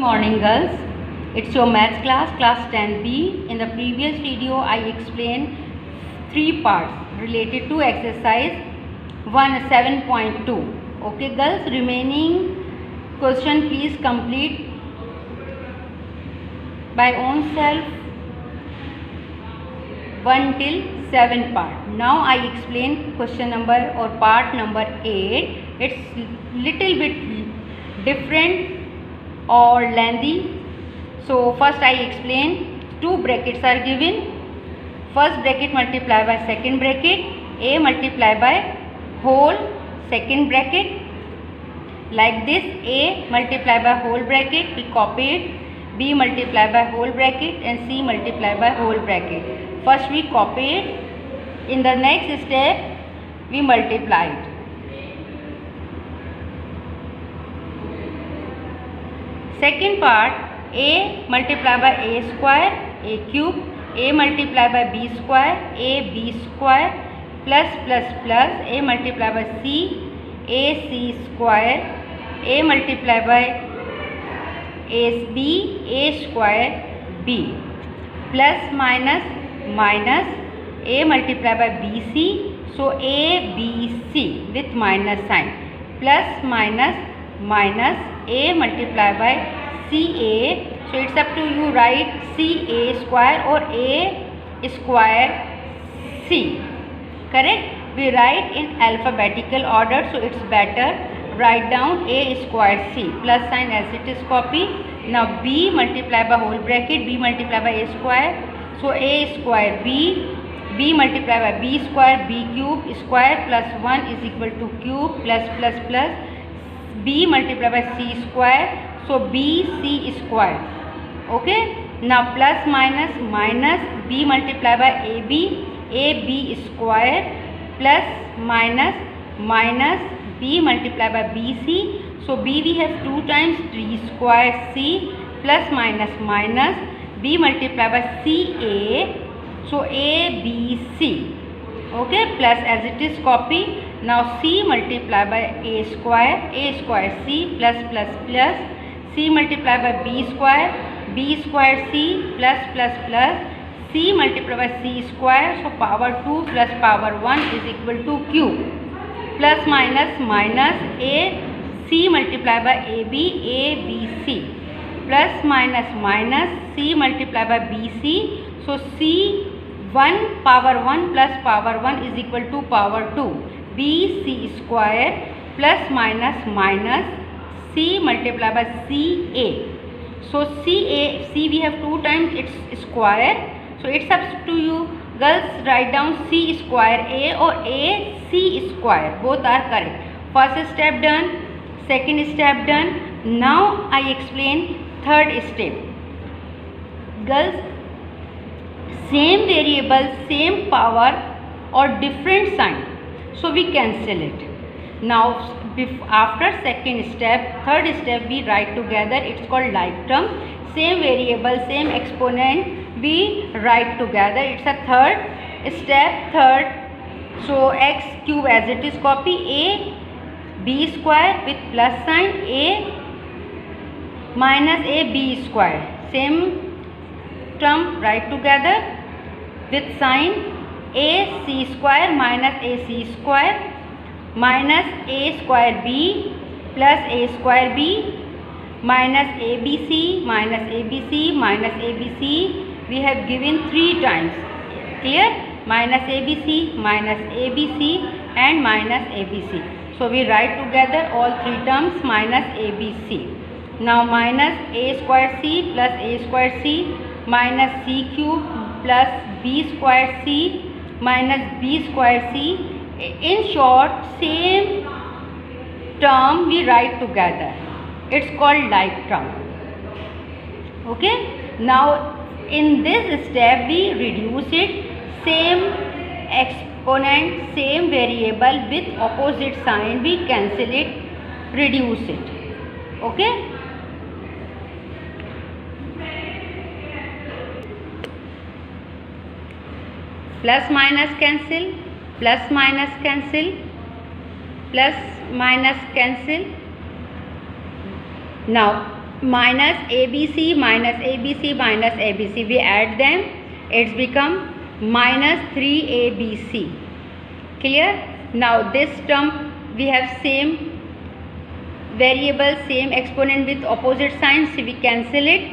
morning, girls. It's your maths class, class 10B. In the previous video, I explained 3 parts related to exercise 7.2. Okay, girls, remaining question please complete by own self 1 till 7 part. Now I explain question number or part number 8. It's little bit different or lengthy. So first I explain, 2 brackets are given. First bracket multiply by second bracket, a multiply by whole second bracket. Like this, a multiply by whole bracket, we copied, b multiply by whole bracket and c multiply by whole bracket. First we copied, in the next step we multiplied. Second part, a multiply by a square, a cube, a multiply by b square, a b square, plus a multiply by c, a c square, a multiply by a b, a square b, plus minus a multiply by bc, so a b c with minus sign, plus minus a multiply by ca, so it's up to you, write ca square or a square c. Correct? We write in alphabetical order, so it's better. Write down a square c, plus sign as it is copy. Now b multiply by whole bracket, b multiply by a square, so a square b, b multiply by b square, b cube square plus 1 is equal to cube, plus b multiply by c square, so bc square. Okay. Now plus minus b multiply by ab square, plus minus b multiply by bc, so b we have 2 times 3 square c, plus minus b multiply by ca, so abc. Okay, plus as it is copy. Now c multiply by a square c, plus c multiply by b square c, plus c multiply by c square, so power 2 plus power 1 is equal to cube, plus minus a c multiply by abc, plus minus c multiply by bc, so c 1 power 1 plus power 1 is equal to power 2, bc square, plus minus c multiply by ca, so c we have 2 times its square, so it's up to you, girls, write down c square a or a c square, both are correct. First step done, second step done. Now I explain third step. Girls, same variable, same power or different sign, so we cancel it. Now after second step, third step we write together, it's called like term. Same variable, same exponent we write together, it's a third step. So x cube as it is copy, a b square with plus sign, a minus a b square, same term write together with sign, a c square minus a c square, minus a square b plus a square b, minus abc minus abc, we have given 3 times, clear? Minus abc and minus abc, so we write together all 3 terms minus abc. Now minus a square c plus a square c, minus c cube plus b square c minus b square c. In short, same term we write together, it's called like term. Okay. Now in this step we reduce it, same exponent, same variable with opposite sign, we cancel it, reduce it. Okay. Plus minus cancel, plus minus cancel, plus minus cancel. Now minus ABC minus ABC minus ABC. We add them, it's become minus 3ABC. Clear? Now this term we have same variable, same exponent with opposite signs, so we cancel it.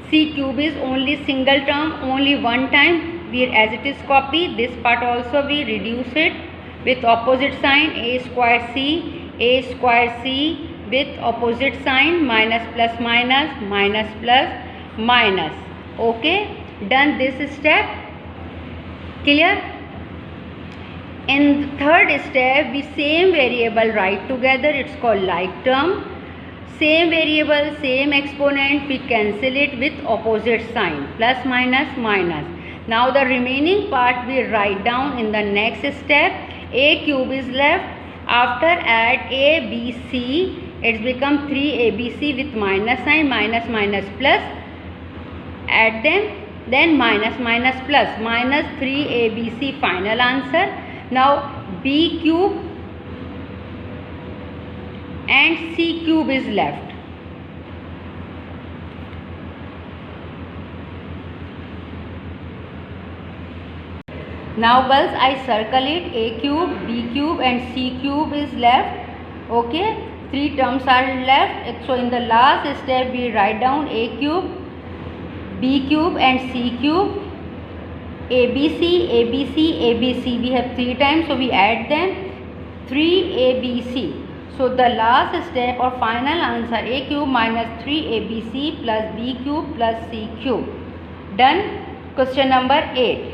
C cube is only single term, only one time. We as it is copy. This part also we reduce it with opposite sign. A square C with opposite sign, minus plus minus, minus plus minus. Okay, done this step. Clear? In third step, we same variable write together, it's called like term. Same variable, same exponent, we cancel it with opposite sign, plus minus minus. Now the remaining part we write down in the next step. A cube is left. After add A, B, C, it's become 3ABC with minus sign, minus minus plus. Add them, then minus minus plus, minus 3ABC, final answer. Now B cube and C cube is left. Now girls, I circle it. A cube, B cube and C cube is left. Okay, 3 terms are left. So in the last step we write down A cube, B cube and C cube. ABC, ABC, ABC. We have 3 times, so we add them. 3ABC. So the last step or final answer, A cube minus 3ABC plus B cube plus C cube. Done. Question number 8.